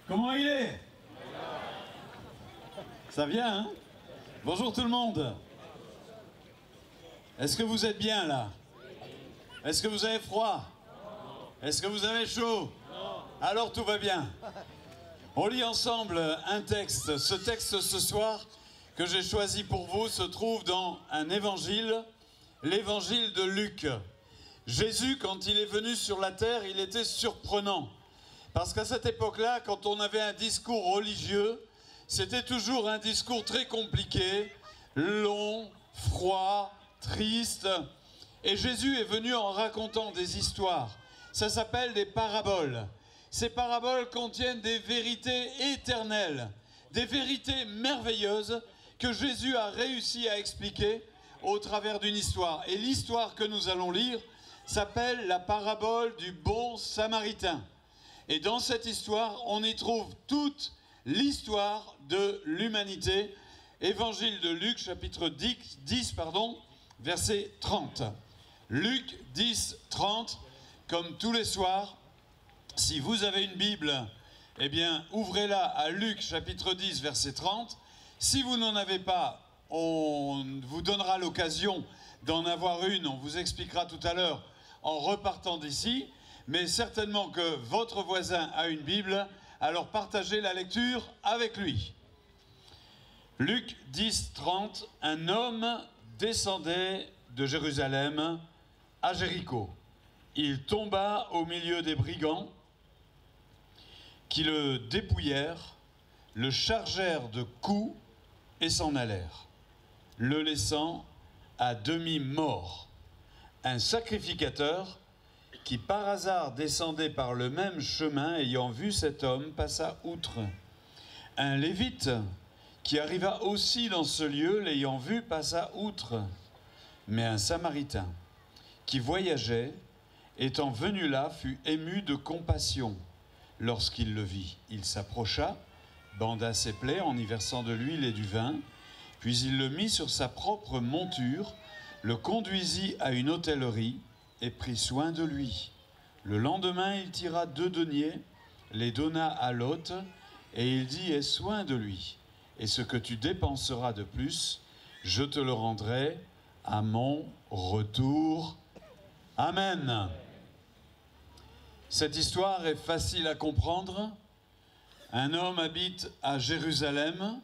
Comment il est? Ça vient, hein? Bonjour tout le monde. Est-ce que vous êtes bien là? Est-ce que vous avez froid? Est-ce que vous avez chaud? Alors tout va bien. On lit ensemble un texte. Ce texte ce soir que j'ai choisi pour vous se trouve dans un évangile, l'évangile de Luc. Jésus, quand il est venu sur la terre, il était surprenant. Parce qu'à cette époque-là, quand on avait un discours religieux, c'était toujours un discours très compliqué, long, froid, triste. Et Jésus est venu en racontant des histoires. Ça s'appelle des paraboles. Ces paraboles contiennent des vérités éternelles, des vérités merveilleuses que Jésus a réussi à expliquer au travers d'une histoire. Et l'histoire que nous allons lire s'appelle la parabole du bon samaritain. Et dans cette histoire, on y trouve toute l'histoire de l'humanité. Évangile de Luc, chapitre 10, verset 30. Luc 10, 30, comme tous les soirs, si vous avez une Bible, eh bien, ouvrez-la à Luc, chapitre 10, verset 30. Si vous n'en avez pas, on vous donnera l'occasion d'en avoir une. On vous expliquera tout à l'heure en repartant d'ici. Mais certainement que votre voisin a une Bible, alors partagez la lecture avec lui. Luc 10, 30, un homme descendait de Jérusalem à Jéricho. Il tomba au milieu des brigands qui le dépouillèrent, le chargèrent de coups et s'en allèrent, le laissant à demi mort. Un sacrificateur qui par hasard descendait par le même chemin, ayant vu cet homme, passa outre. Un lévite qui arriva aussi dans ce lieu, l'ayant vu, passa outre. Mais un samaritain qui voyageait, étant venu là, fut ému de compassion. Lorsqu'il le vit, il s'approcha, banda ses plaies en y versant de l'huile et du vin, puis il le mit sur sa propre monture, le conduisit à une hôtellerie, et prit soin de lui. Le lendemain, il tira 2 deniers, les donna à l'hôte, et il dit, aie soin de lui, et ce que tu dépenseras de plus, je te le rendrai à mon retour. Amen. Cette histoire est facile à comprendre. Un homme habite à Jérusalem.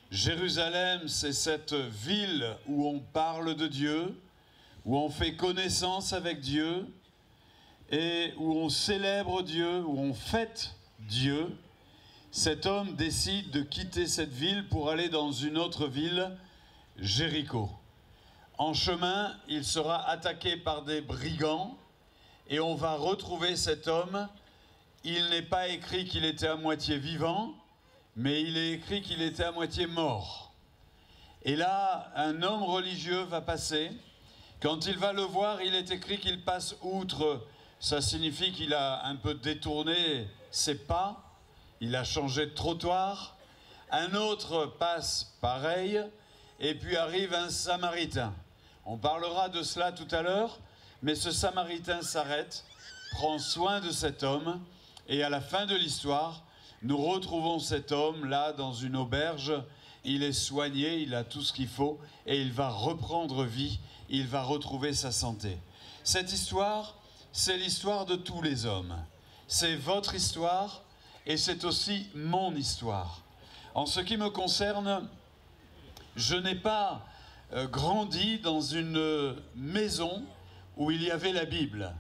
Jérusalem, c'est cette ville où on parle de Dieu, où on fait connaissance avec Dieu et où on célèbre Dieu, où on fête Dieu. Cet homme décide de quitter cette ville pour aller dans une autre ville, Jéricho. En chemin, il sera attaqué par des brigands et on va retrouver cet homme. Il n'est pas écrit qu'il était à moitié vivant, mais il est écrit qu'il était à moitié mort. Et là, un homme religieux va passer. Quand il va le voir, il est écrit qu'il passe outre. Ça signifie qu'il a un peu détourné ses pas. Il a changé de trottoir. Un autre passe pareil. Et puis arrive un samaritain. On parlera de cela tout à l'heure. Mais ce samaritain s'arrête, prend soin de cet homme. Et à la fin de l'histoire, nous retrouvons cet homme là dans une auberge. Il est soigné, il a tout ce qu'il faut. Et il va reprendre vie. Il va retrouver sa santé. Cette histoire, c'est l'histoire de tous les hommes. C'est votre histoire et c'est aussi mon histoire. En ce qui me concerne, je n'ai pas grandi dans une maison où il y avait la Bible.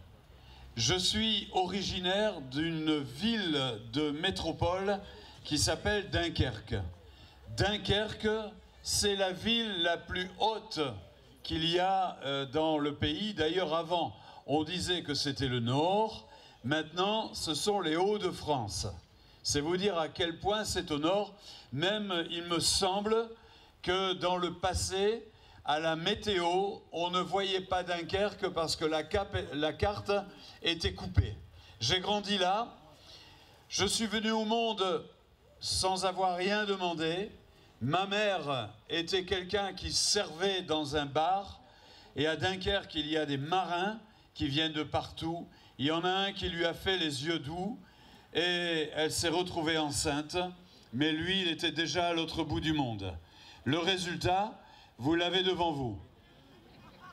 Je suis originaire d'une ville de métropole qui s'appelle Dunkerque. Dunkerque, c'est la ville la plus haute qu'il y a dans le pays. D'ailleurs, avant, on disait que c'était le Nord. Maintenant, ce sont les Hauts-de-France. C'est vous dire à quel point c'est au Nord. Même, il me semble que dans le passé, à la météo, on ne voyait pas Dunkerque parce que la carte était coupée. J'ai grandi là. Je suis venu au monde sans avoir rien demandé. Ma mère était quelqu'un qui servait dans un bar. Et à Dunkerque, il y a des marins qui viennent de partout. Il y en a un qui lui a fait les yeux doux. et elle s'est retrouvée enceinte, mais lui, il était déjà à l'autre bout du monde. Le résultat, vous l'avez devant vous.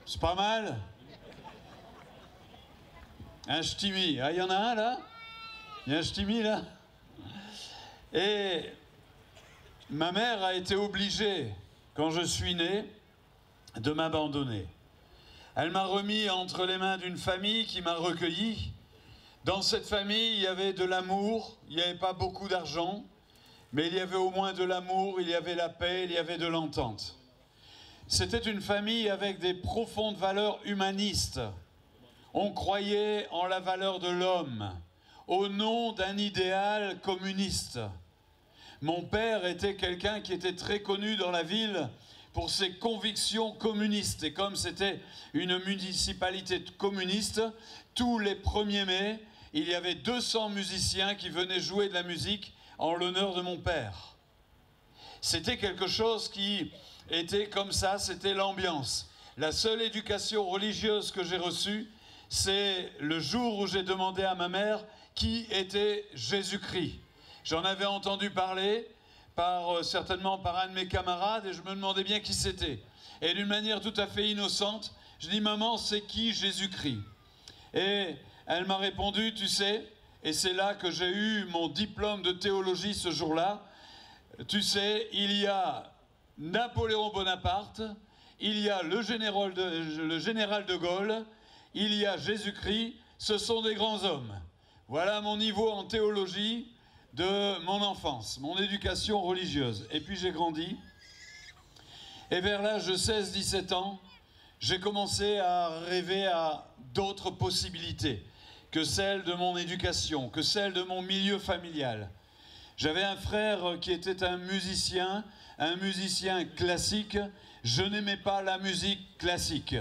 C'est pas mal? Un ch'timi. Ah, il y en a un là? Il y a un ch'timi là? Et ma mère a été obligée, quand je suis né, de m'abandonner. Elle m'a remis entre les mains d'une famille qui m'a recueilli. Dans cette famille, il y avait de l'amour, il n'y avait pas beaucoup d'argent, mais il y avait au moins de l'amour, il y avait la paix, il y avait de l'entente. C'était une famille avec des profondes valeurs humanistes. On croyait en la valeur de l'homme, au nom d'un idéal communiste. Mon père était quelqu'un qui était très connu dans la ville pour ses convictions communistes. Et comme c'était une municipalité communiste, tous les 1er mai, il y avait 200 musiciens qui venaient jouer de la musique en l'honneur de mon père. C'était quelque chose qui était comme ça, c'était l'ambiance. La seule éducation religieuse que j'ai reçue, c'est le jour où j'ai demandé à ma mère qui était Jésus-Christ. J'en avais entendu parler, certainement par un de mes camarades, et je me demandais bien qui c'était. Et d'une manière tout à fait innocente, je dis « Maman, c'est qui Jésus-Christ ?» Et elle m'a répondu « Tu sais », et c'est là que j'ai eu mon diplôme de théologie ce jour-là, « Tu sais, il y a Napoléon Bonaparte, il y a le général de Gaulle, il y a Jésus-Christ, ce sont des grands hommes. Voilà mon niveau en théologie de mon enfance, mon éducation religieuse. Et puis j'ai grandi, et vers l'âge de 16-17 ans, j'ai commencé à rêver à d'autres possibilités que celles de mon éducation, que celles de mon milieu familial. J'avais un frère qui était un musicien classique. Je n'aimais pas la musique classique.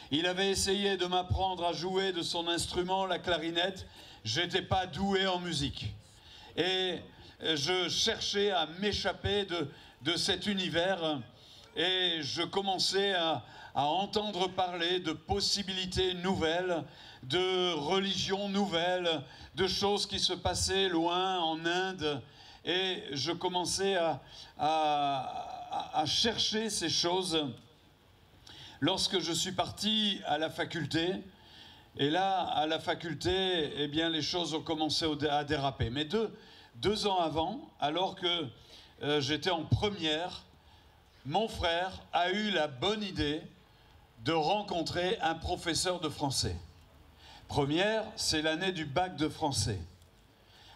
Il avait essayé de m'apprendre à jouer de son instrument, la clarinette. J'étais pas doué en musique. Et je cherchais à m'échapper de cet univers et je commençais à entendre parler de possibilités nouvelles, de religions nouvelles, de choses qui se passaient loin en Inde. Et je commençais à chercher ces choses lorsque je suis parti à la faculté. Et là, à la faculté, eh bien, les choses ont commencé à déraper. Mais deux ans avant, alors que j'étais en première, mon frère a eu la bonne idée de rencontrer un professeur de français. Première, c'est l'année du bac de français.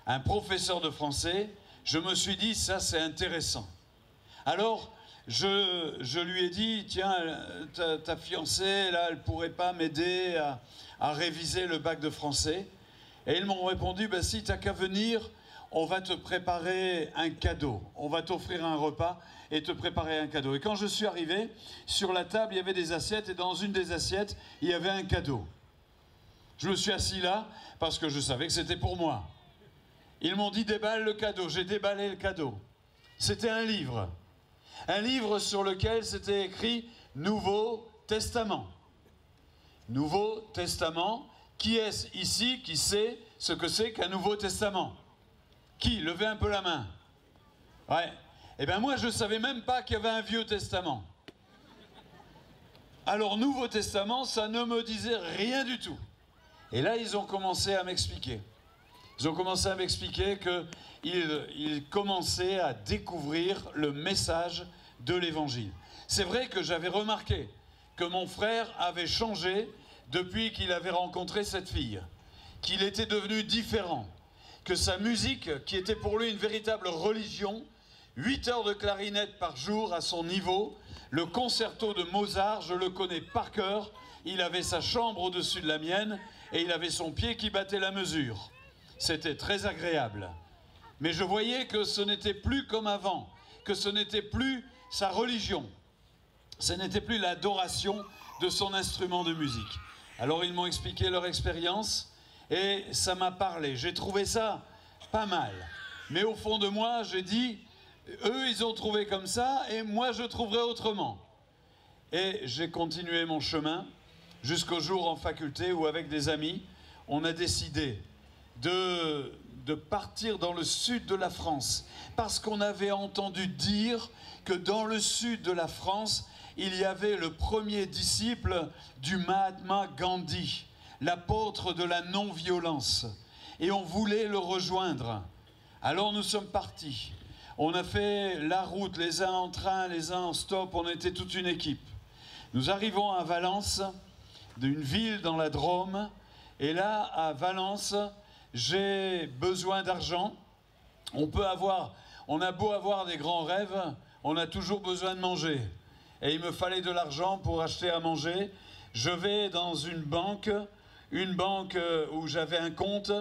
Un professeur de français, je me suis dit, ça c'est intéressant. Alors, je lui ai dit, tiens, ta fiancée, là, elle pourrait pas m'aider à réviser le bac de français. Et ils m'ont répondu, ben, si t'as qu'à venir, on va te préparer un cadeau. On va t'offrir un repas et te préparer un cadeau. Et quand je suis arrivé, sur la table, il y avait des assiettes et dans une des assiettes, il y avait un cadeau. Je me suis assis là parce que je savais que c'était pour moi. Ils m'ont dit, déballe le cadeau. J'ai déballé le cadeau. C'était un livre. Un livre sur lequel c'était écrit « Nouveau Testament ». Nouveau Testament, qui est-ce ici qui sait ce que c'est qu'un Nouveau Testament? Qui? Levez un peu la main. Ouais. Eh bien moi, je ne savais même pas qu'il y avait un Vieux Testament. Alors, Nouveau Testament, ça ne me disait rien du tout. Et là, ils ont commencé à m'expliquer. Ils ont commencé à m'expliquer qu'ils commençaient à découvrir le message de l'Évangile. C'est vrai que j'avais remarqué que mon frère avait changé depuis qu'il avait rencontré cette fille, qu'il était devenu différent, que sa musique, qui était pour lui une véritable religion, 8 heures de clarinette par jour à son niveau, le concerto de Mozart, je le connais par cœur, il avait sa chambre au-dessus de la mienne et il avait son pied qui battait la mesure. C'était très agréable. Mais je voyais que ce n'était plus comme avant, que ce n'était plus sa religion, ce n'était plus l'adoration de son instrument de musique. Alors ils m'ont expliqué leur expérience et ça m'a parlé. J'ai trouvé ça pas mal. Mais au fond de moi, j'ai dit, eux ils ont trouvé comme ça et moi je trouverai autrement. Et j'ai continué mon chemin jusqu'au jour en faculté où avec des amis, on a décidé de partir dans le sud de la France, parce qu'on avait entendu dire que dans le sud de la France, il y avait le premier disciple du Mahatma Gandhi, l'apôtre de la non-violence, et on voulait le rejoindre. Alors nous sommes partis. On a fait la route, les uns en train, les uns en stop, on était toute une équipe. Nous arrivons à Valence, d'une ville dans la Drôme, et là, à Valence, j'ai besoin d'argent. On a beau avoir des grands rêves, on a toujours besoin de manger. Et il me fallait de l'argent pour acheter à manger. Je vais dans une banque où j'avais un compte.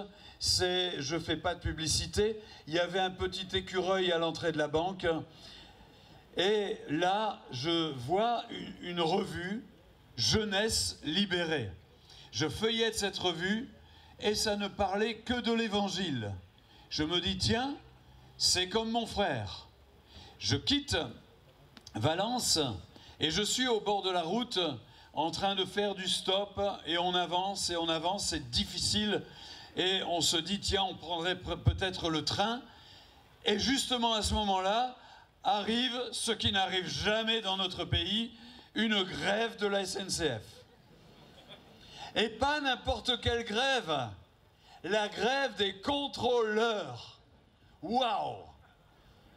Je ne fais pas de publicité. Il y avait un petit écureuil à l'entrée de la banque. Et là, je vois une revue, Jeunesse libérée. Je feuillette cette revue et ça ne parlait que de l'Évangile. Je me dis, tiens, c'est comme mon frère. Je quitte Valence et je suis au bord de la route en train de faire du stop et on avance, c'est difficile. Et on se dit, tiens, on prendrait peut-être le train. Et justement à ce moment-là, arrive ce qui n'arrive jamais dans notre pays, une grève de la SNCF. Et pas n'importe quelle grève, la grève des contrôleurs. Waouh!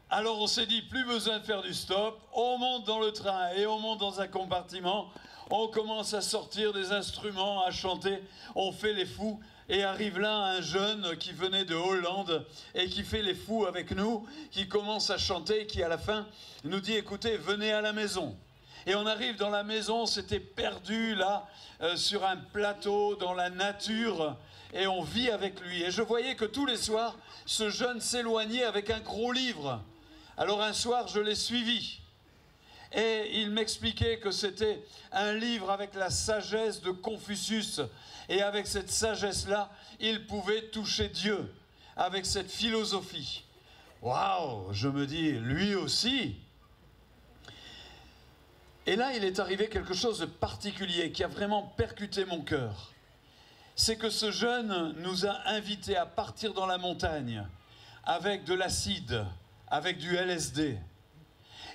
Alors on s'est dit, plus besoin de faire du stop, on monte dans le train et on monte dans un compartiment, on commence à sortir des instruments, à chanter, on fait les fous. Et arrive là un jeune qui venait de Hollande et qui fait les fous avec nous, qui commence à chanter et qui à la fin nous dit, écoutez, venez à la maison. Et on arrive dans la maison, c'était perdu là, sur un plateau, dans la nature, et on vit avec lui. Et je voyais que tous les soirs, ce jeune s'éloignait avec un gros livre. Alors un soir, je l'ai suivi. Et il m'expliquait que c'était un livre avec la sagesse de Confucius. Et avec cette sagesse-là, il pouvait toucher Dieu, avec cette philosophie. Waouh, je me dis, lui aussi. Et là, il est arrivé quelque chose de particulier qui a vraiment percuté mon cœur. C'est que ce jeune nous a invités à partir dans la montagne avec de l'acide, avec du LSD.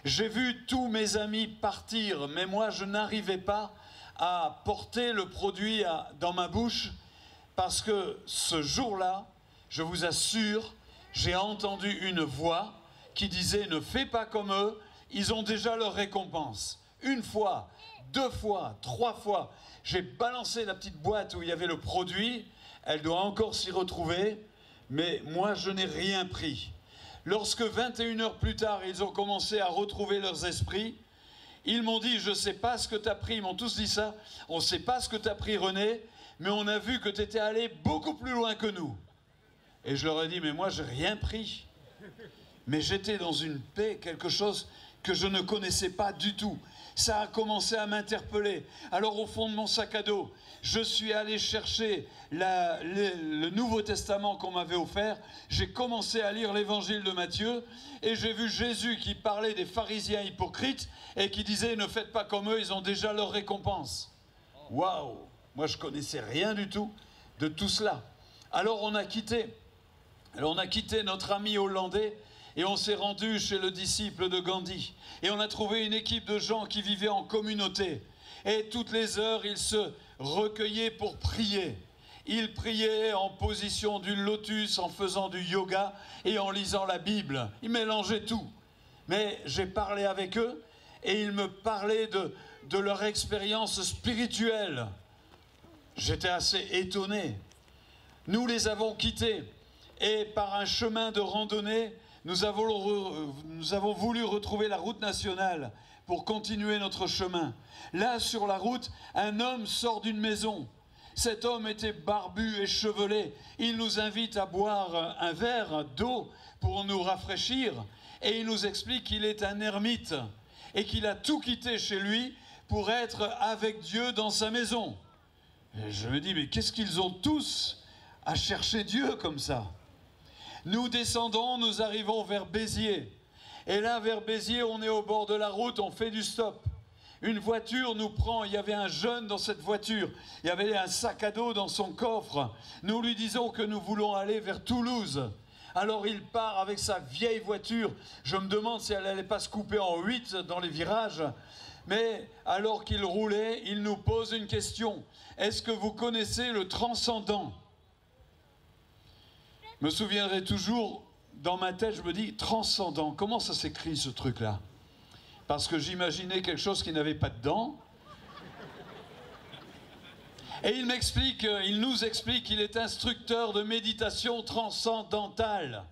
J'ai vu tous mes amis partir, mais moi, je n'arrivais pas à porter le produit dans ma bouche parce que ce jour-là, je vous assure, j'ai entendu une voix qui disait « Ne fais pas comme eux, ils ont déjà leur récompense ». Une fois, 2 fois, 3 fois, j'ai balancé la petite boîte où il y avait le produit, elle doit encore s'y retrouver, mais moi je n'ai rien pris. Lorsque 21 heures plus tard, ils ont commencé à retrouver leurs esprits, ils m'ont dit, je ne sais pas ce que tu as pris, ils m'ont tous dit ça, on ne sait pas ce que tu as pris René, mais on a vu que tu étais allé beaucoup plus loin que nous. Et je leur ai dit, mais moi je n'ai rien pris. Mais j'étais dans une paix, quelque chose que je ne connaissais pas du tout. Ça a commencé à m'interpeller. Alors au fond de mon sac à dos, je suis allé chercher le Nouveau Testament qu'on m'avait offert. J'ai commencé à lire l'évangile de Matthieu et j'ai vu Jésus qui parlait des pharisiens hypocrites et qui disait « Ne faites pas comme eux, ils ont déjà leur récompense ». Waouh! Moi je connaissais rien du tout de tout cela. Alors on a quitté notre ami hollandais et on s'est rendu chez le disciple de Gandhi. Et on a trouvé une équipe de gens qui vivaient en communauté. Et toutes les heures, ils se recueillaient pour prier. Ils priaient en position du lotus, en faisant du yoga et en lisant la Bible. Ils mélangeaient tout. Mais j'ai parlé avec eux et ils me parlaient de leur expérience spirituelle. J'étais assez étonné. Nous les avons quittés et par un chemin de randonnée, nous avons voulu retrouver la route nationale pour continuer notre chemin. Là, sur la route, un homme sort d'une maison. Cet homme était barbu et chevelé. Il nous invite à boire un verre d'eau pour nous rafraîchir. Et il nous explique qu'il est un ermite et qu'il a tout quitté chez lui pour être avec Dieu dans sa maison. Et je me dis, mais qu'est-ce qu'ils ont tous à chercher Dieu comme ça ? Nous descendons, nous arrivons vers Béziers. Et là, vers Béziers, on est au bord de la route, on fait du stop. Une voiture nous prend, il y avait un jeune dans cette voiture, il y avait un sac à dos dans son coffre. Nous lui disons que nous voulons aller vers Toulouse. Alors il part avec sa vieille voiture. Je me demande si elle n'allait pas se couper en 8 dans les virages. Mais alors qu'il roulait, il nous pose une question. Est-ce que vous connaissez le transcendant? Je me souviendrai toujours, dans ma tête, je me dis, transcendant, comment ça s'écrit ce truc-là? Parce que j'imaginais quelque chose qui n'avait pas de dents. Et il m'explique, il nous explique qu'il est instructeur de méditation transcendantale.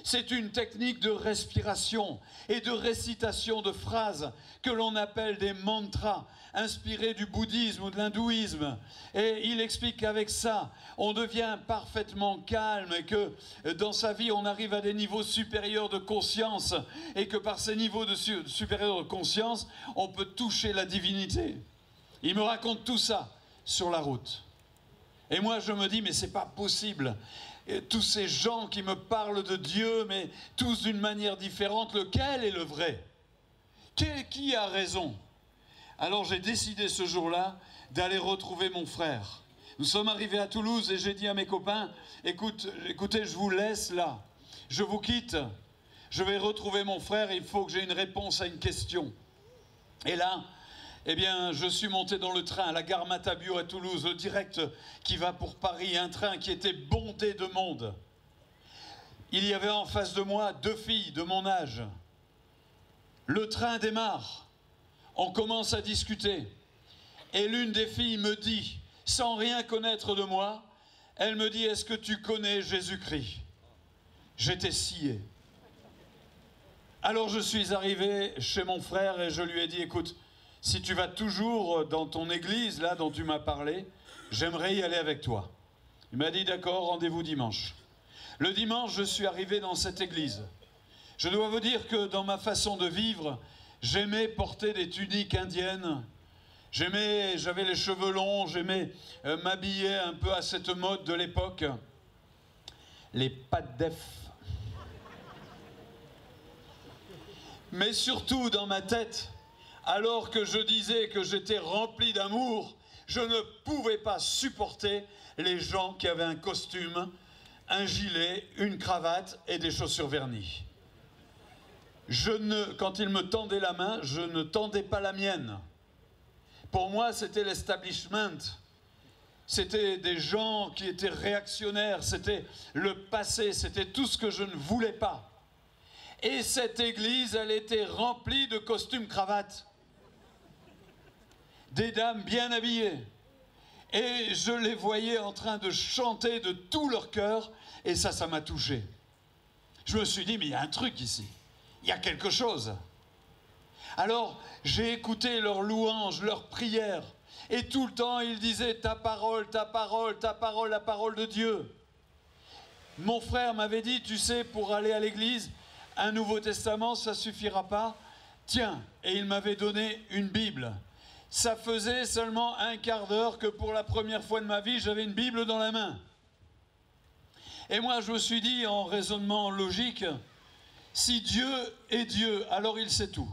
C'est une technique de respiration et de récitation de phrases que l'on appelle des mantras, inspirés du bouddhisme ou de l'hindouisme. Et il explique qu'avec ça, on devient parfaitement calme et que dans sa vie, on arrive à des niveaux supérieurs de conscience et que par ces niveaux supérieurs de conscience, on peut toucher la divinité. Il me raconte tout ça sur la route. Et moi, je me dis, mais c'est pas possible. Et tous ces gens qui me parlent de Dieu, mais tous d'une manière différente, lequel est le vrai? Qui a raison? Alors j'ai décidé ce jour-là d'aller retrouver mon frère. Nous sommes arrivés à Toulouse et j'ai dit à mes copains, écoutez, je vous laisse là. Je vous quitte. Je vais retrouver mon frère, il faut que j'ai une réponse à une question. Et là, eh bien, je suis monté dans le train à la gare Matabio à Toulouse, le direct qui va pour Paris, un train qui était bondé de monde. Il y avait en face de moi 2 filles de mon âge. Le train démarre, on commence à discuter. Et l'une des filles me dit, sans rien connaître de moi, elle me dit, est-ce que tu connais Jésus-Christ? J'étais scié. Alors je suis arrivé chez mon frère et je lui ai dit, écoute, si tu vas toujours dans ton église, là, dont tu m'as parlé, j'aimerais y aller avec toi. Il m'a dit, d'accord, rendez-vous dimanche. Le dimanche, je suis arrivé dans cette église. Je dois vous dire que dans ma façon de vivre, j'aimais porter des tuniques indiennes. J'avais les cheveux longs, j'aimais m'habiller un peu à cette mode de l'époque. Les pattes d'œuf. Mais surtout dans ma tête, alors que je disais que j'étais rempli d'amour, je ne pouvais pas supporter les gens qui avaient un costume, un gilet, une cravate et des chaussures vernies. Quand ils me tendaient la main, je ne tendais pas la mienne. Pour moi, c'était l'establishment. C'était des gens qui étaient réactionnaires, c'était le passé, c'était tout ce que je ne voulais pas. Et cette église, elle était remplie de costumes cravates. Des dames bien habillées. Et je les voyais en train de chanter de tout leur cœur, et ça m'a touché. Je me suis dit, mais il y a un truc ici. Il y a quelque chose. Alors, j'ai écouté leurs louanges, leurs prières, et tout le temps, ils disaient, ta parole, ta parole, ta parole, la parole de Dieu. Mon frère m'avait dit, tu sais, pour aller à l'église, un Nouveau Testament, ça suffira pas. Tiens, et il m'avait donné une Bible. Ça faisait seulement un quart d'heure que pour la première fois de ma vie, j'avais une Bible dans la main. Et moi, je me suis dit, en raisonnement logique, si Dieu est Dieu, alors il sait tout.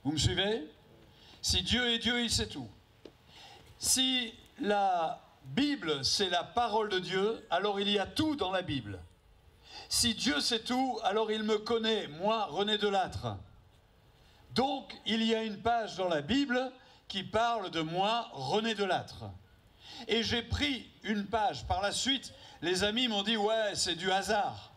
Vous me suivez? Si Dieu est Dieu, il sait tout. Si la Bible, c'est la parole de Dieu, alors il y a tout dans la Bible. Si Dieu sait tout, alors il me connaît, moi, René Delattre. Donc, il y a une page dans la Bible qui parle de moi, René Delattre. Et j'ai pris une page. Par la suite, les amis m'ont dit, ouais, c'est du hasard.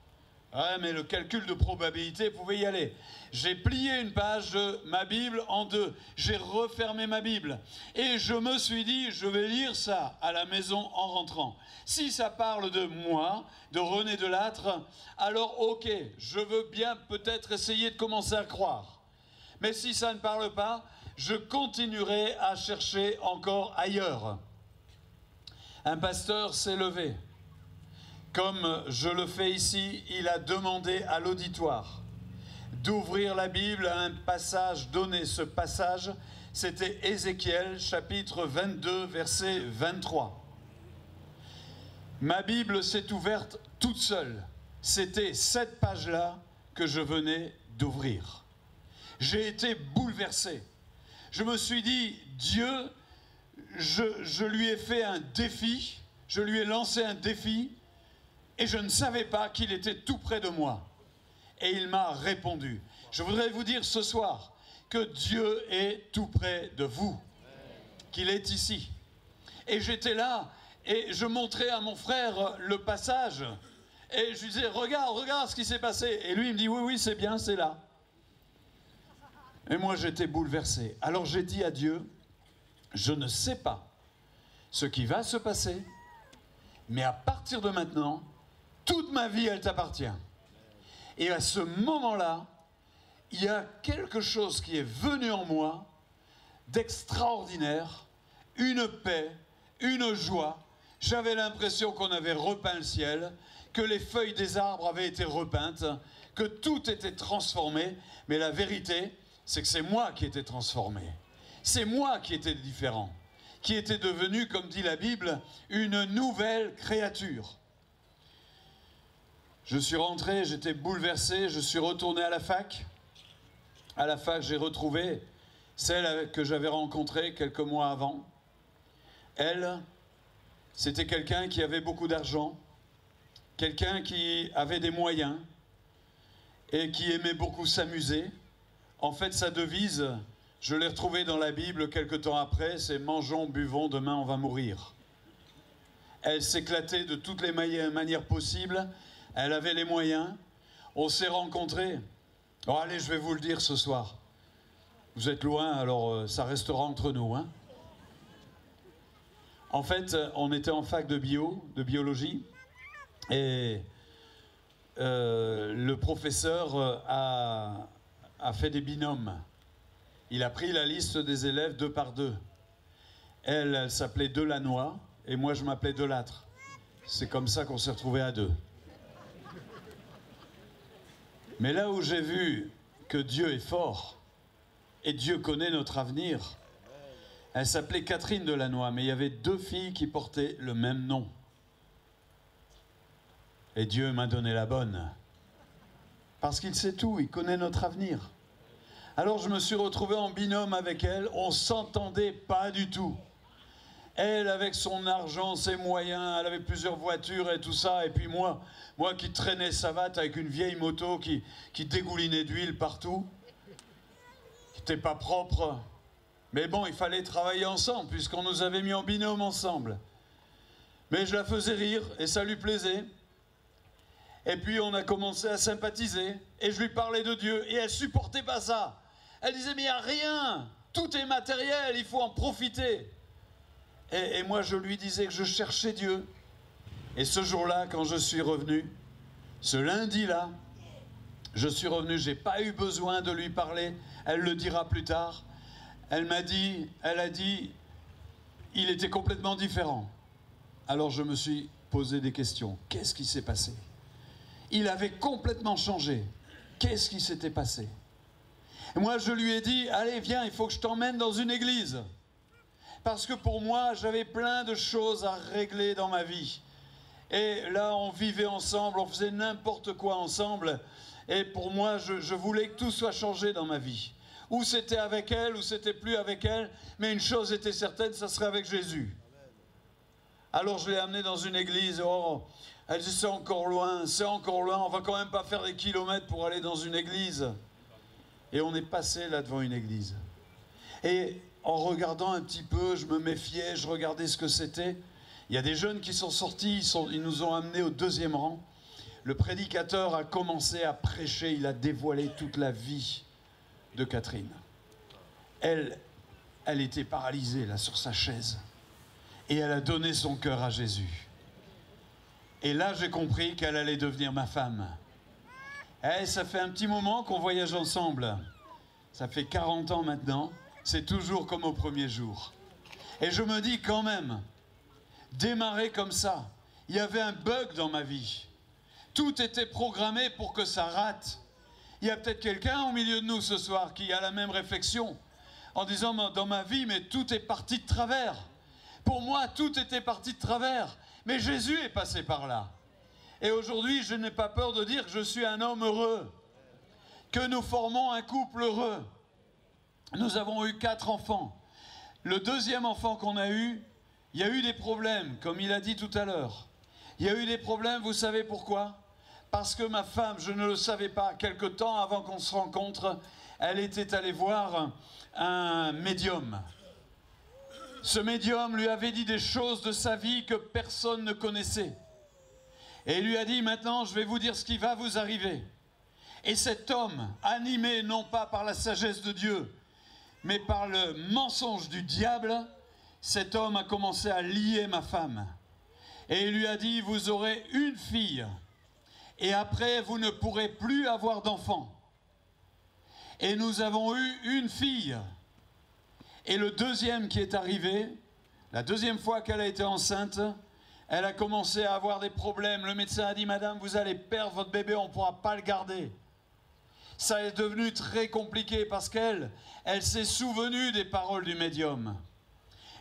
Ouais, mais le calcul de probabilité, vous pouvez y aller. J'ai plié une page de ma Bible en 2. J'ai refermé ma Bible. Et je me suis dit, je vais lire ça à la maison en rentrant. Si ça parle de moi, de René Delattre, alors ok, je veux bien peut-être essayer de commencer à croire. Mais si ça ne parle pas, je continuerai à chercher encore ailleurs. Un pasteur s'est levé. Comme je le fais ici, il a demandé à l'auditoire d'ouvrir la Bible à un passage donné. Ce passage, c'était Ézéchiel, chapitre 22, verset 23. Ma Bible s'est ouverte toute seule. C'était cette page-là que je venais d'ouvrir. J'ai été bouleversé. Je me suis dit, Dieu, je lui ai fait un défi, je lui ai lancé un défi, et je ne savais pas qu'il était tout près de moi. Et il m'a répondu. Je voudrais vous dire ce soir que Dieu est tout près de vous, qu'il est ici. Et j'étais là, et je montrais à mon frère le passage, et je lui disais, regarde ce qui s'est passé. Et lui, il me dit, oui, c'est bien, c'est là. Et moi, j'étais bouleversé. Alors j'ai dit à Dieu, je ne sais pas ce qui va se passer, mais à partir de maintenant, toute ma vie, elle t'appartient. Et à ce moment-là, il y a quelque chose qui est venu en moi d'extraordinaire, une paix, une joie. J'avais l'impression qu'on avait repeint le ciel, que les feuilles des arbres avaient été repeintes, que tout était transformé. Mais la vérité, c'est que c'est moi qui étais transformé. C'est moi qui étais différent, qui était devenu, comme dit la Bible, une nouvelle créature. Je suis rentré, j'étais bouleversé, je suis retourné à la fac. À la fac, j'ai retrouvé celle que j'avais rencontrée quelques mois avant. Elle, c'était quelqu'un qui avait beaucoup d'argent, quelqu'un qui avait des moyens et qui aimait beaucoup s'amuser. En fait, sa devise, je l'ai retrouvée dans la Bible quelque temps après, c'est « Mangeons, buvons, demain on va mourir ». Elle s'éclatait de toutes les manières possibles, elle avait les moyens. On s'est rencontrés. Oh, allez, je vais vous le dire ce soir. Vous êtes loin, alors ça restera entre nous, hein. En fait, on était en fac de biologie, et le professeur a fait des binômes. Il a pris la liste des élèves 2 par 2. Elle s'appelait Delannoy, et moi je m'appelais Delattre. C'est comme ça qu'on s'est retrouvés à 2. Mais là où j'ai vu que Dieu est fort, et Dieu connaît notre avenir, elle s'appelait Catherine Delannoy, mais il y avait 2 filles qui portaient le même nom. Et Dieu m'a donné la bonne. Parce qu'il sait tout, il connaît notre avenir. Alors je me suis retrouvé en binôme avec elle, on ne s'entendait pas du tout. Elle avec son argent, ses moyens, elle avait plusieurs voitures et tout ça, et puis moi qui traînais savate avec une vieille moto qui dégoulinait d'huile partout, qui n'était pas propre. Mais bon, il fallait travailler ensemble, puisqu'on nous avait mis en binôme ensemble. Mais je la faisais rire, et ça lui plaisait. Et puis on a commencé à sympathiser, et je lui parlais de Dieu, et elle supportait pas ça. Elle disait, mais il n'y a rien, tout est matériel, il faut en profiter. Et moi je lui disais que je cherchais Dieu. Et ce jour-là, quand je suis revenu, ce lundi-là, je suis revenu, j'ai pas eu besoin de lui parler, elle le dira plus tard. Elle a dit, il était complètement différent. Alors je me suis posé des questions. Qu'est-ce qui s'est passé? Il avait complètement changé. Qu'est-ce qui s'était passé? Et moi, je lui ai dit, allez, viens, il faut que je t'emmène dans une église. Parce que pour moi, j'avais plein de choses à régler dans ma vie. Et là, on vivait ensemble, on faisait n'importe quoi ensemble. Et pour moi, je voulais que tout soit changé dans ma vie. Ou c'était avec elle, ou c'était plus avec elle. Mais une chose était certaine, ça serait avec Jésus. Alors je l'ai amenée dans une église. Oh, elle dit, c'est encore loin, on va quand même pas faire des kilomètres pour aller dans une église. Et on est passé là devant une église. Et en regardant un petit peu, je me méfiais, je regardais ce que c'était. Il y a des jeunes qui sont sortis, ils nous ont amenés au 2e rang. Le prédicateur a commencé à prêcher, il a dévoilé toute la vie de Catherine. Elle était paralysée là sur sa chaise. Et elle a donné son cœur à Jésus. Et là, j'ai compris qu'elle allait devenir ma femme. Et ça fait un petit moment qu'on voyage ensemble. Ça fait 40 ans maintenant. C'est toujours comme au premier jour. Et je me dis quand même, démarrer comme ça, il y avait un bug dans ma vie. Tout était programmé pour que ça rate. Il y a peut-être quelqu'un au milieu de nous ce soir qui a la même réflexion, en disant, dans ma vie, mais tout est parti de travers. Pour moi, tout était parti de travers. Mais Jésus est passé par là. Et aujourd'hui, je n'ai pas peur de dire que je suis un homme heureux, que nous formons un couple heureux. nous avons eu 4 enfants. Le deuxième enfant qu'on a eu, il y a eu des problèmes, comme il a dit tout à l'heure. Il y a eu des problèmes, vous savez pourquoi? Parce que ma femme, je ne le savais pas, quelque temps avant qu'on se rencontre, elle était allée voir un médium. Ce médium lui avait dit des choses de sa vie que personne ne connaissait. Et il lui a dit, maintenant je vais vous dire ce qui va vous arriver. Et cet homme, animé non pas par la sagesse de Dieu, mais par le mensonge du diable, cet homme a commencé à lier ma femme. Et il lui a dit, vous aurez une fille, et après vous ne pourrez plus avoir d'enfant. Et nous avons eu une fille. Et le deuxième qui est arrivé, la deuxième fois qu'elle a été enceinte, elle a commencé à avoir des problèmes. Le médecin a dit, madame, vous allez perdre votre bébé, on ne pourra pas le garder. Ça est devenu très compliqué parce qu'elle s'est souvenue des paroles du médium.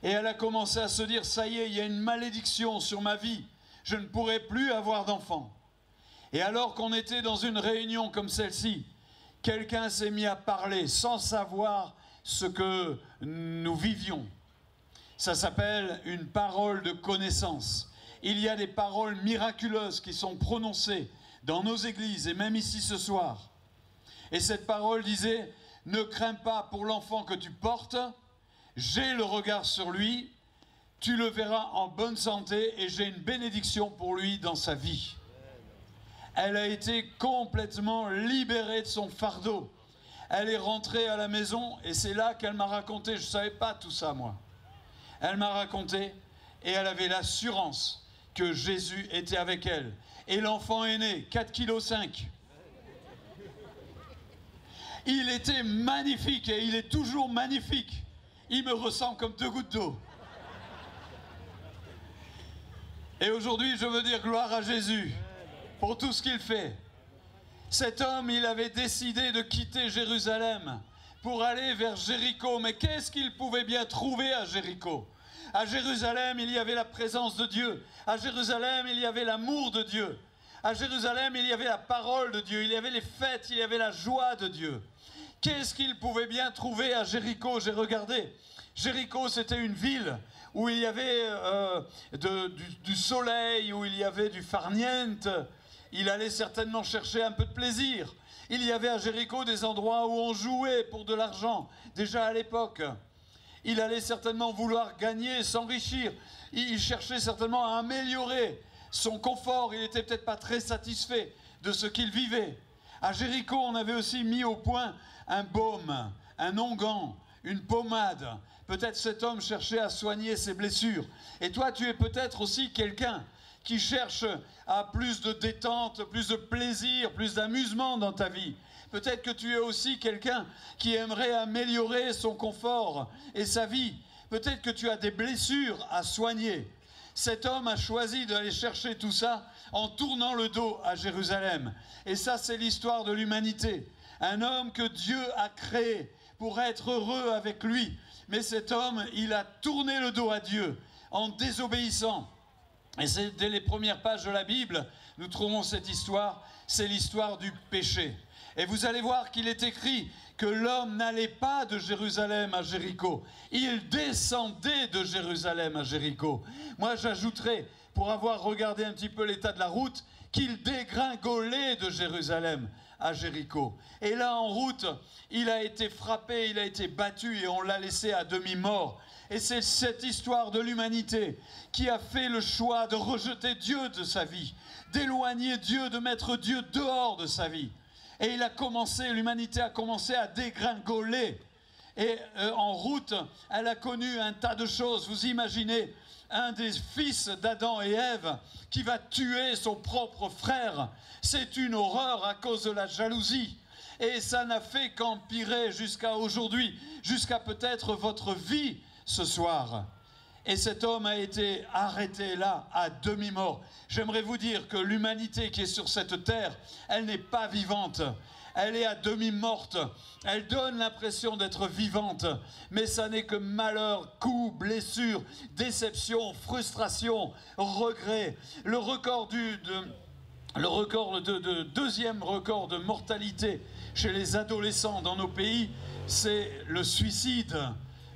Et elle a commencé à se dire, ça y est, il y a une malédiction sur ma vie. Je ne pourrai plus avoir d'enfant. Et alors qu'on était dans une réunion comme celle-ci, quelqu'un s'est mis à parler sans savoir ce que nous vivions. Ça s'appelle une parole de connaissance. Il y a des paroles miraculeuses qui sont prononcées dans nos églises et même ici ce soir. Et cette parole disait, ne crains pas pour l'enfant que tu portes, j'ai le regard sur lui, tu le verras en bonne santé et j'ai une bénédiction pour lui dans sa vie. Elle a été complètement libérée de son fardeau. Elle est rentrée à la maison et c'est là qu'elle m'a raconté, je ne savais pas tout ça moi. Elle m'a raconté et elle avait l'assurance que Jésus était avec elle. Et l'enfant est né, 4,5 kg. Il était magnifique et il est toujours magnifique. Il me ressemble comme 2 gouttes d'eau. Et aujourd'hui, je veux dire gloire à Jésus pour tout ce qu'il fait. Cet homme, il avait décidé de quitter Jérusalem pour aller vers Jéricho. Mais qu'est-ce qu'il pouvait bien trouver à Jéricho? À Jérusalem, il y avait la présence de Dieu. À Jérusalem, il y avait l'amour de Dieu. À Jérusalem, il y avait la parole de Dieu. Il y avait les fêtes, il y avait la joie de Dieu. Qu'est-ce qu'il pouvait bien trouver à Jéricho? J'ai regardé. Jéricho, c'était une ville où il y avait du soleil, où il y avait du farniente. Il allait certainement chercher un peu de plaisir. Il y avait à Jéricho des endroits où on jouait pour de l'argent, déjà à l'époque. Il allait certainement vouloir gagner, s'enrichir. Il cherchait certainement à améliorer son confort. Il n'était peut-être pas très satisfait de ce qu'il vivait. À Jéricho, on avait aussi mis au point un baume, un onguent, une pommade. Peut-être cet homme cherchait à soigner ses blessures. Et toi, tu es peut-être aussi quelqu'un qui cherche à plus de détente, plus de plaisir, plus d'amusement dans ta vie. Peut-être que tu es aussi quelqu'un qui aimerait améliorer son confort et sa vie. Peut-être que tu as des blessures à soigner. Cet homme a choisi d'aller chercher tout ça en tournant le dos à Jérusalem. Et ça, c'est l'histoire de l'humanité. Un homme que Dieu a créé pour être heureux avec lui. Mais cet homme, il a tourné le dos à Dieu en désobéissant. Et c'est dès les premières pages de la Bible, nous trouvons cette histoire, c'est l'histoire du péché. Et vous allez voir qu'il est écrit que l'homme n'allait pas de Jérusalem à Jéricho. Il descendait de Jérusalem à Jéricho. Moi, j'ajouterais, pour avoir regardé un petit peu l'état de la route, qu'il dégringolait de Jérusalem à Jéricho. Et là, en route, il a été frappé, il a été battu et on l'a laissé à demi-mort. Et c'est cette histoire de l'humanité qui a fait le choix de rejeter Dieu de sa vie, d'éloigner Dieu, de mettre Dieu dehors de sa vie. Et l'humanité a commencé à dégringoler. Et en route, elle a connu un tas de choses. Vous imaginez un des fils d'Adam et Ève qui va tuer son propre frère. C'est une horreur à cause de la jalousie. Et ça n'a fait qu'empirer jusqu'à aujourd'hui, jusqu'à peut-être votre vie ce soir. Et cet homme a été arrêté là, à demi-mort. J'aimerais vous dire que l'humanité qui est sur cette terre, elle n'est pas vivante. Elle est à demi-morte. Elle donne l'impression d'être vivante. Mais ça n'est que malheur, coups, blessures, déception, frustration, regret. Le record le record deuxième record de mortalité chez les adolescents dans nos pays, c'est le suicide.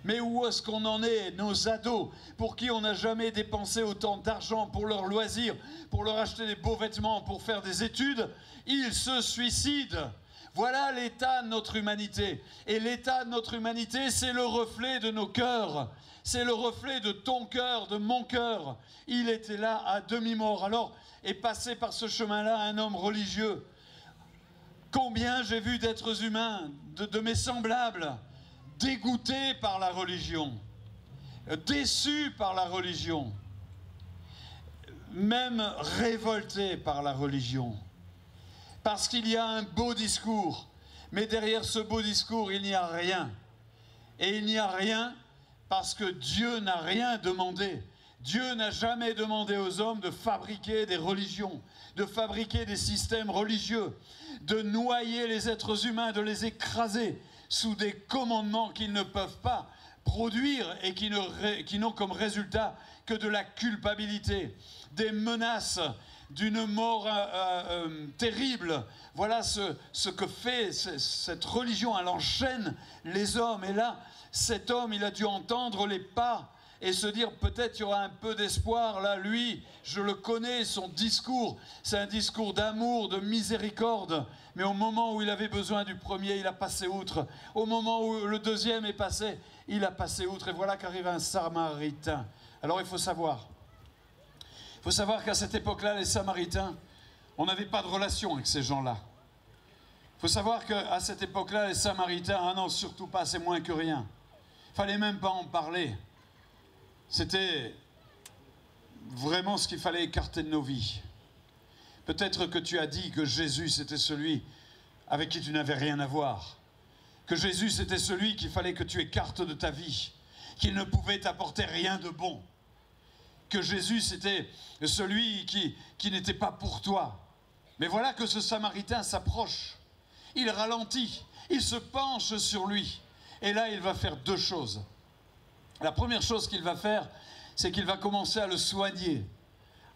Mais où est-ce qu'on en est, nos ados, pour qui on n'a jamais dépensé autant d'argent pour leurs loisirs, pour leur acheter des beaux vêtements, pour faire des études, ils se suicident. Voilà l'état de notre humanité. Et l'état de notre humanité, c'est le reflet de nos cœurs. C'est le reflet de ton cœur, de mon cœur. Il était là à demi-mort. Alors est passé par ce chemin-là un homme religieux. Combien j'ai vu d'êtres humains, de mes semblables, dégoûtés par la religion, déçus par la religion, même révoltés par la religion. Parce qu'il y a un beau discours, mais derrière ce beau discours, il n'y a rien. Et il n'y a rien parce que Dieu n'a rien demandé. Dieu n'a jamais demandé aux hommes de fabriquer des religions, de fabriquer des systèmes religieux, de noyer les êtres humains, de les écraser sous des commandements qu'ils ne peuvent pas produire et qui n'ont comme résultat que de la culpabilité, des menaces, d'une mort terrible. Voilà ce que fait cette religion. Elle enchaîne les hommes. Et là, cet homme, il a dû entendre les pas et se dire peut-être il y aura un peu d'espoir. Là, lui, je le connais, son discours, c'est un discours d'amour, de miséricorde. Mais au moment où il avait besoin du premier, il a passé outre. Au moment où le deuxième est passé, il a passé outre. Et voilà qu'arrive un Samaritain. Alors il faut savoir qu'à cette époque-là, les Samaritains, on n'avait pas de relation avec ces gens-là. Il faut savoir qu'à cette époque-là, les Samaritains, ah non, surtout pas, c'est moins que rien. Il ne fallait même pas en parler. C'était vraiment ce qu'il fallait écarter de nos vies. Peut-être que tu as dit que Jésus, c'était celui avec qui tu n'avais rien à voir. Que Jésus, c'était celui qu'il fallait que tu écartes de ta vie. Qu'il ne pouvait t'apporter rien de bon. Que Jésus, c'était celui qui n'était pas pour toi. Mais voilà que ce Samaritain s'approche. Il ralentit. Il se penche sur lui. Et là, il va faire deux choses. La première chose qu'il va faire, c'est qu'il va commencer à le soigner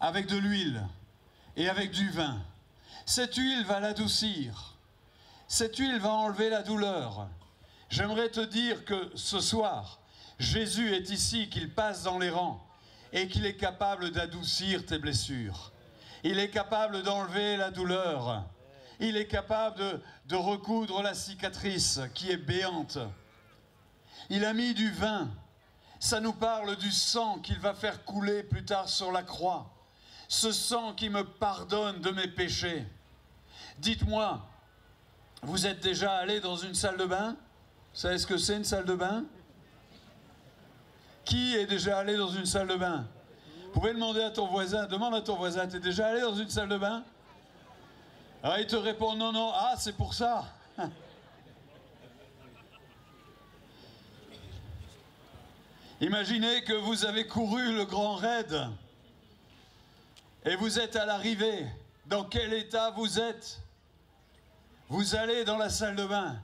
avec de l'huile et avec du vin. Cette huile va l'adoucir. Cette huile va enlever la douleur. J'aimerais te dire que ce soir, Jésus est ici, qu'il passe dans les rangs et qu'il est capable d'adoucir tes blessures. Il est capable d'enlever la douleur. Il est capable de recoudre la cicatrice qui est béante. Il a mis du vin. Ça nous parle du sang qu'il va faire couler plus tard sur la croix. Ce sang qui me pardonne de mes péchés. Dites-moi, vous êtes déjà allé dans une salle de bain? Vous savez ce que c'est une salle de bain? Qui est déjà allé dans une salle de bain? Vous pouvez demander à ton voisin, demande à ton voisin, t'es déjà allé dans une salle de bain? Alors il te répond non, non, ah c'est pour ça. Imaginez que vous avez couru le grand raid et vous êtes à l'arrivée. Dans quel état vous êtes? Vous allez dans la salle de bain.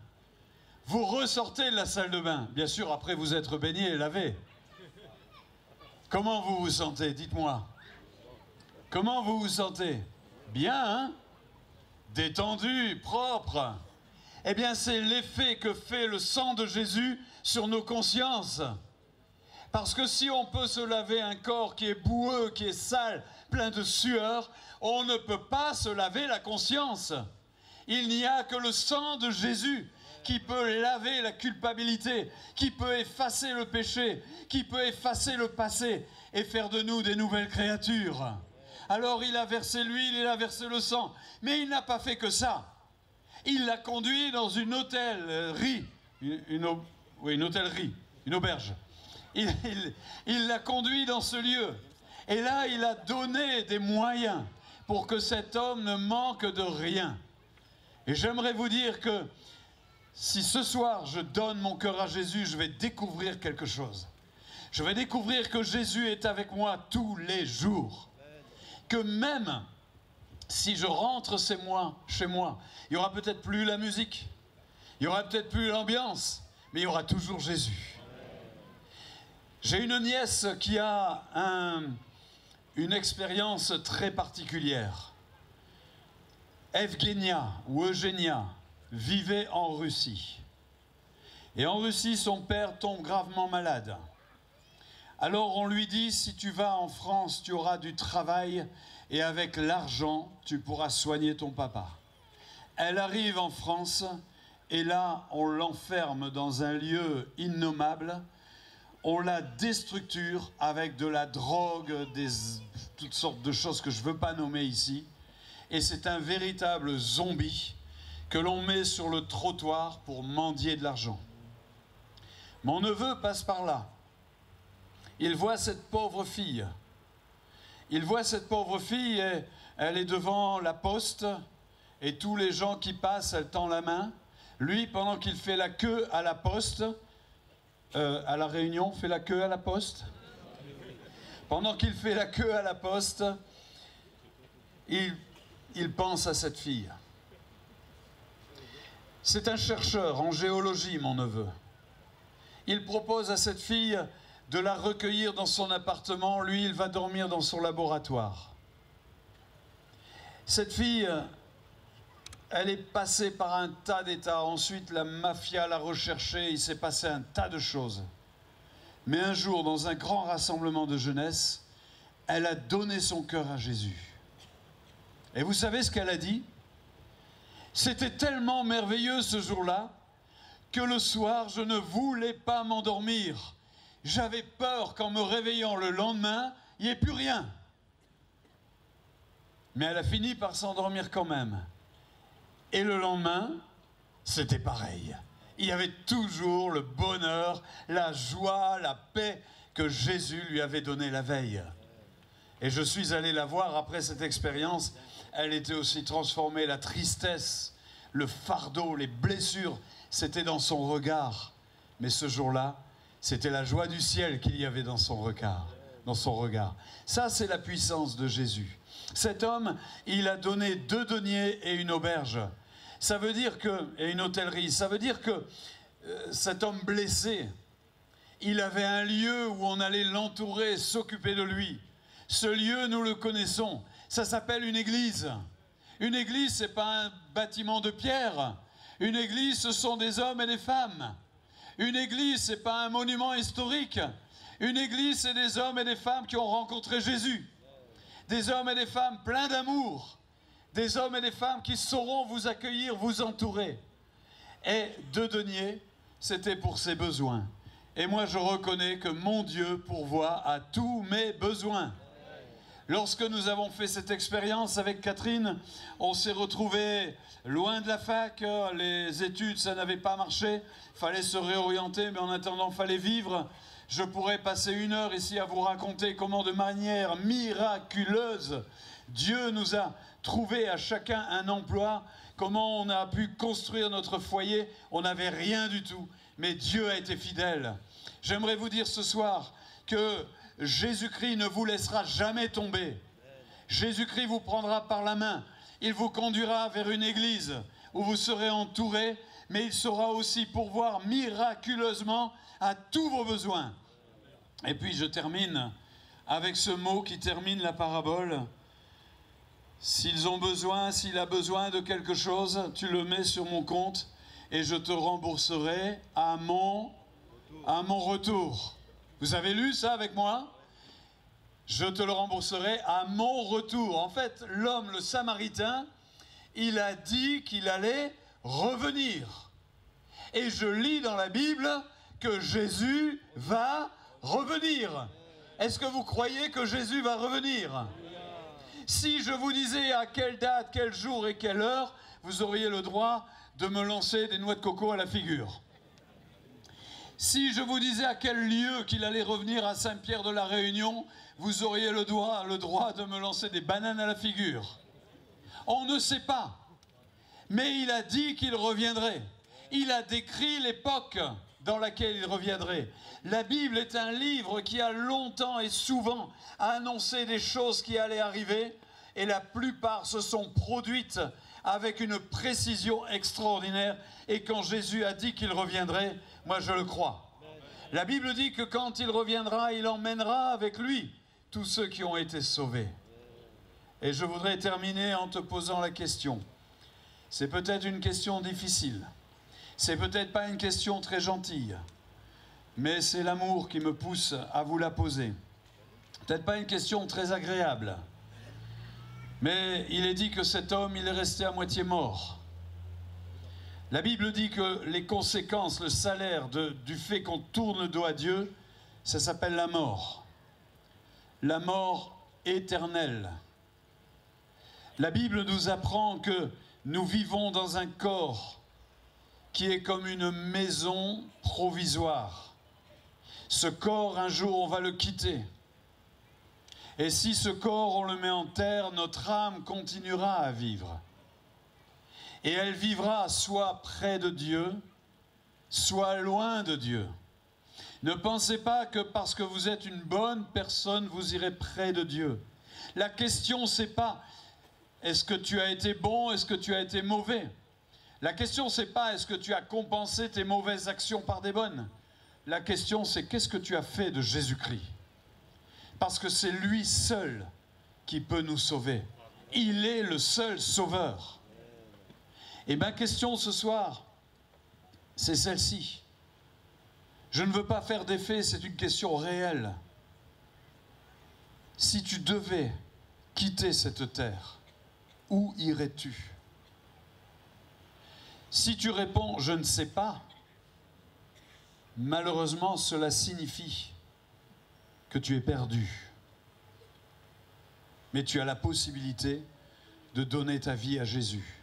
Vous ressortez de la salle de bain. Bien sûr, après vous être baigné et lavé. Comment vous vous sentez? Dites-moi. Comment vous vous sentez? Bien, hein? Détendu, propre. Eh bien, c'est l'effet que fait le sang de Jésus sur nos consciences. Parce que si on peut se laver un corps qui est boueux, qui est sale, plein de sueur, on ne peut pas se laver la conscience. Il n'y a que le sang de Jésus qui peut laver la culpabilité, qui peut effacer le péché, qui peut effacer le passé et faire de nous des nouvelles créatures. Alors il a versé l'huile, il a versé le sang, mais il n'a pas fait que ça. Il l'a conduit dans une hôtellerie, une hôtellerie, une auberge. Il l'a conduit dans ce lieu. Et là, il a donné des moyens pour que cet homme ne manque de rien. Et j'aimerais vous dire que si ce soir je donne mon cœur à Jésus, je vais découvrir quelque chose. Je vais découvrir que Jésus est avec moi tous les jours. Que même si je rentre chez moi, il n'y aura peut-être plus la musique, il n'y aura peut-être plus l'ambiance, mais il y aura toujours Jésus. J'ai une nièce qui a une expérience très particulière. Evgenia ou Eugenia vivait en Russie. Et en Russie, son père tombe gravement malade. Alors on lui dit, si tu vas en France, tu auras du travail et avec l'argent, tu pourras soigner ton papa. Elle arrive en France et là, on l'enferme dans un lieu innommable. On la déstructure avec de la drogue, toutes sortes de choses que je ne veux pas nommer ici. Et c'est un véritable zombie que l'on met sur le trottoir pour mendier de l'argent. Mon neveu passe par là. Il voit cette pauvre fille. Il voit cette pauvre fille et elle est devant la poste et tous les gens qui passent, elle tend la main. Lui, pendant qu'il fait la queue à la poste, à la Réunion, fait la queue à la poste. Pendant qu'il fait la queue à la poste, il pense à cette fille. C'est un chercheur en géologie, mon neveu. Il propose à cette fille de la recueillir dans son appartement. Lui, il va dormir dans son laboratoire. Cette fille, elle est passée par un tas d'états. Ensuite, la mafia l'a recherchée. Il s'est passé un tas de choses. Mais un jour, dans un grand rassemblement de jeunesse, elle a donné son cœur à Jésus. Et vous savez ce qu'elle a dit? C'était tellement merveilleux ce jour-là que le soir, je ne voulais pas m'endormir. J'avais peur qu'en me réveillant le lendemain, il n'y ait plus rien. Mais elle a fini par s'endormir quand même. Et le lendemain, c'était pareil. Il y avait toujours le bonheur, la joie, la paix que Jésus lui avait donné la veille. Et je suis allé la voir après cette expérience. Elle était aussi transformée, la tristesse, le fardeau, les blessures, c'était dans son regard. Mais ce jour-là, c'était la joie du ciel qu'il y avait dans son regard. Ça, c'est la puissance de Jésus. Cet homme, il a donné 2 deniers et une auberge. Ça veut dire que, et une hôtellerie, ça veut dire que cet homme blessé, il avait un lieu où on allait l'entourer, s'occuper de lui. Ce lieu, nous le connaissons. Ça s'appelle une église. Une église, ce n'est pas un bâtiment de pierre. Une église, ce sont des hommes et des femmes. Une église, ce n'est pas un monument historique. Une église, c'est des hommes et des femmes qui ont rencontré Jésus. Des hommes et des femmes pleins d'amour. Des hommes et des femmes qui sauront vous accueillir, vous entourer. Et 2 deniers, c'était pour ses besoins. Et moi, je reconnais que mon Dieu pourvoit à tous mes besoins. Lorsque nous avons fait cette expérience avec Catherine, on s'est retrouvés loin de la fac, les études, ça n'avait pas marché, il fallait se réorienter, mais en attendant, il fallait vivre. Je pourrais passer 1 heure ici à vous raconter comment de manière miraculeuse, Dieu nous a trouvé à chacun un emploi, comment on a pu construire notre foyer, on n'avait rien du tout, mais Dieu a été fidèle. J'aimerais vous dire ce soir que Jésus-Christ ne vous laissera jamais tomber. Jésus-Christ vous prendra par la main. Il vous conduira vers une église où vous serez entourés, mais il saura aussi pourvoir miraculeusement à tous vos besoins. Et puis je termine avec ce mot qui termine la parabole. S'il a besoin de quelque chose, tu le mets sur mon compte et je te rembourserai à mon retour. Vous avez lu ça avec moi? Je te le rembourserai à mon retour. En fait, l'homme, le Samaritain, il a dit qu'il allait revenir. Et je lis dans la Bible que Jésus va revenir. Est-ce que vous croyez que Jésus va revenir? Si je vous disais à quelle date, quel jour et quelle heure, vous auriez le droit de me lancer des noix de coco à la figure. Si je vous disais à quel lieu qu'il allait revenir à Saint-Pierre de la Réunion, vous auriez le droit de me lancer des bananes à la figure. On ne sait pas. Mais il a dit qu'il reviendrait. Il a décrit l'époque dans laquelle il reviendrait. La Bible est un livre qui a longtemps et souvent annoncé des choses qui allaient arriver, et la plupart se sont produites avec une précision extraordinaire. Et quand Jésus a dit qu'il reviendrait, moi je le crois. La Bible dit que quand il reviendra, il emmènera avec lui tous ceux qui ont été sauvés. Et je voudrais terminer en te posant la question. C'est peut-être une question difficile. C'est peut-être pas une question très gentille. Mais c'est l'amour qui me pousse à vous la poser. Peut-être pas une question très agréable. Mais il est dit que cet homme, il est resté à moitié mort. La Bible dit que les conséquences, le salaire du fait qu'on tourne le dos à Dieu, ça s'appelle la mort. La mort éternelle. La Bible nous apprend que nous vivons dans un corps qui est comme une maison provisoire. Ce corps, un jour, on va le quitter. Et si ce corps, on le met en terre, notre âme continuera à vivre. Et elle vivra soit près de Dieu, soit loin de Dieu. Ne pensez pas que parce que vous êtes une bonne personne, vous irez près de Dieu. La question, c'est pas est-ce que tu as été bon, est-ce que tu as été mauvais. La question, c'est pas est-ce que tu as compensé tes mauvaises actions par des bonnes. La question, c'est qu'est-ce que tu as fait de Jésus-Christ. Parce que c'est lui seul qui peut nous sauver. Il est le seul sauveur. Et ma question ce soir, c'est celle-ci. Je ne veux pas faire d'effet, c'est une question réelle. Si tu devais quitter cette terre, où irais-tu? Si tu réponds « je ne sais pas », malheureusement cela signifie que tu es perdu. Mais tu as la possibilité de donner ta vie à Jésus.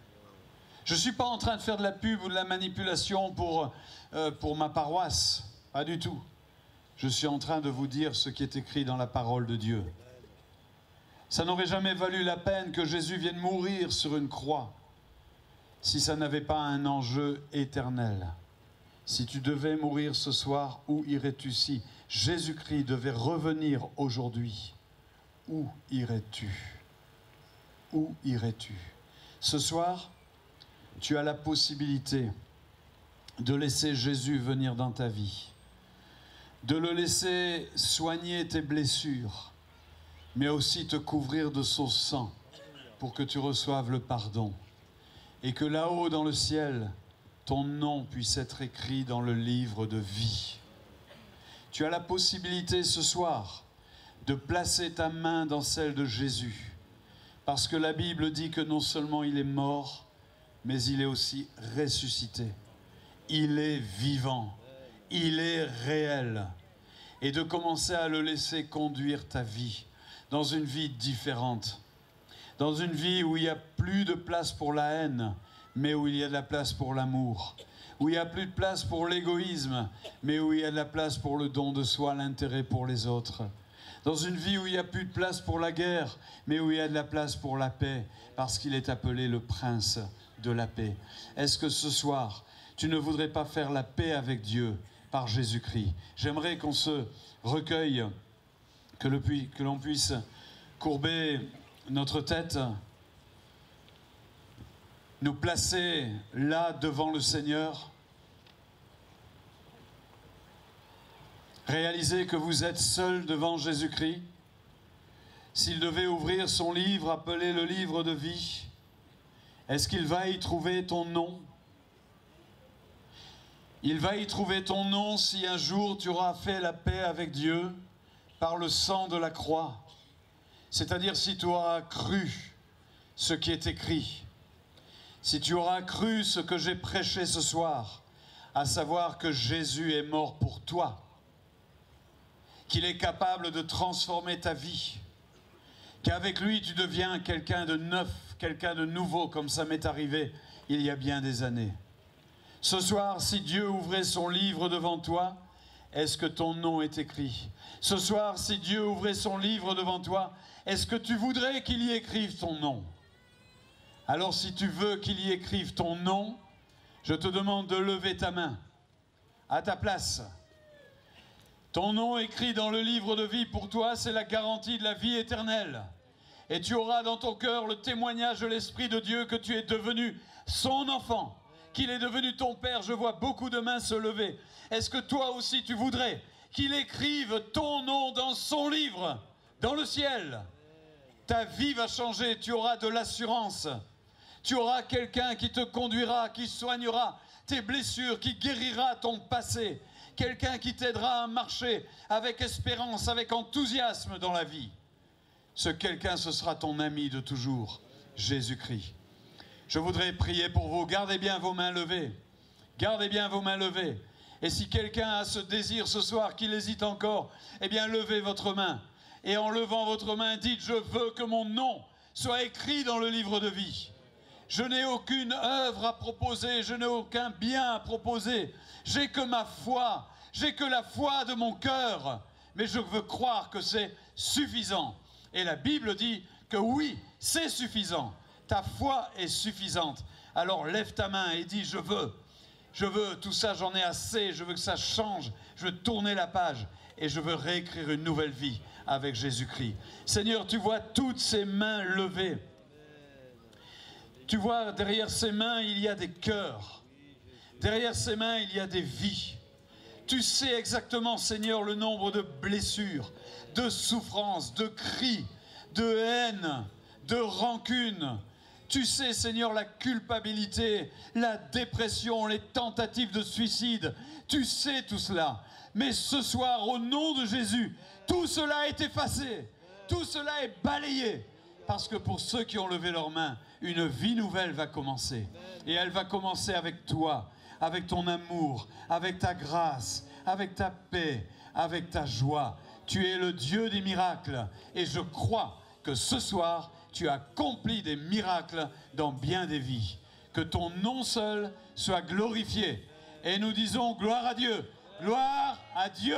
Je ne suis pas en train de faire de la pub ou de la manipulation pour ma paroisse. Pas du tout. Je suis en train de vous dire ce qui est écrit dans la parole de Dieu. Ça n'aurait jamais valu la peine que Jésus vienne mourir sur une croix si ça n'avait pas un enjeu éternel. Si tu devais mourir ce soir, où irais-tu? Si Jésus-Christ devait revenir aujourd'hui, où irais-tu? Où irais-tu? Ce soir, tu as la possibilité de laisser Jésus venir dans ta vie, de le laisser soigner tes blessures, mais aussi te couvrir de son sang pour que tu reçoives le pardon et que là-haut dans le ciel, ton nom puisse être écrit dans le livre de vie. Tu as la possibilité ce soir de placer ta main dans celle de Jésus, parce que la Bible dit que non seulement il est mort, mais il est aussi ressuscité. Il est vivant, il est réel. Et de commencer à le laisser conduire ta vie dans une vie différente. Dans une vie où il n'y a plus de place pour la haine, mais où il y a de la place pour l'amour. Où il n'y a plus de place pour l'égoïsme, mais où il y a de la place pour le don de soi, l'intérêt pour les autres. Dans une vie où il n'y a plus de place pour la guerre, mais où il y a de la place pour la paix, parce qu'il est appelé le prince de la paix. Est-ce que ce soir, tu ne voudrais pas faire la paix avec Dieu par Jésus-Christ? J'aimerais qu'on se recueille, que l'on puisse courber notre tête, nous placer là devant le Seigneur, réaliser que vous êtes seul devant Jésus-Christ. S'il devait ouvrir son livre, appelé le livre de vie, est-ce qu'il va y trouver ton nom? Il va y trouver ton nom si un jour tu auras fait la paix avec Dieu par le sang de la croix. C'est-à-dire si tu auras cru ce qui est écrit, si tu auras cru ce que j'ai prêché ce soir, à savoir que Jésus est mort pour toi, qu'il est capable de transformer ta vie, qu'avec lui tu deviens quelqu'un de neuf, quelqu'un de nouveau, comme ça m'est arrivé il y a bien des années. Ce soir, si Dieu ouvrait son livre devant toi, est-ce que ton nom est écrit? Ce soir, si Dieu ouvrait son livre devant toi, est-ce que tu voudrais qu'il y écrive ton nom? Alors si tu veux qu'il y écrive ton nom, je te demande de lever ta main à ta place. Ton nom écrit dans le livre de vie pour toi, c'est la garantie de la vie éternelle. Et tu auras dans ton cœur le témoignage de l'Esprit de Dieu que tu es devenu son enfant, qu'il est devenu ton Père. Je vois beaucoup de mains se lever. Est-ce que toi aussi tu voudrais qu'il écrive ton nom dans son livre, dans le ciel? Ta vie va changer, tu auras de l'assurance. Tu auras quelqu'un qui te conduira, qui soignera tes blessures, qui guérira ton passé. Quelqu'un qui t'aidera à marcher avec espérance, avec enthousiasme dans la vie. Ce quelqu'un, ce sera ton ami de toujours, Jésus-Christ. Je voudrais prier pour vous. Gardez bien vos mains levées. Gardez bien vos mains levées. Et si quelqu'un a ce désir ce soir, qu'il hésite encore, eh bien levez votre main. Et en levant votre main, dites, je veux que mon nom soit écrit dans le livre de vie. Je n'ai aucune œuvre à proposer, je n'ai aucun bien à proposer. J'ai que ma foi, j'ai que la foi de mon cœur. Mais je veux croire que c'est suffisant. Et la Bible dit que oui, c'est suffisant. Ta foi est suffisante. Alors lève ta main et dis, je veux, tout ça, j'en ai assez, je veux que ça change, je veux tourner la page et je veux réécrire une nouvelle vie avec Jésus-Christ. Seigneur, tu vois toutes ces mains levées. Tu vois, derrière ces mains, il y a des cœurs. Derrière ces mains, il y a des vies. Tu sais exactement, Seigneur, le nombre de blessures, de souffrances, de cris, de haine, de rancune. Tu sais, Seigneur, la culpabilité, la dépression, les tentatives de suicide. Tu sais tout cela. Mais ce soir, au nom de Jésus, tout cela est effacé. Tout cela est balayé. Parce que pour ceux qui ont levé leurs mains, une vie nouvelle va commencer. Et elle va commencer avec toi, avec ton amour, avec ta grâce, avec ta paix, avec ta joie. Tu es le Dieu des miracles. Et je crois que ce soir, tu accomplis des miracles dans bien des vies. Que ton nom seul soit glorifié. Et nous disons gloire à Dieu. Gloire à Dieu.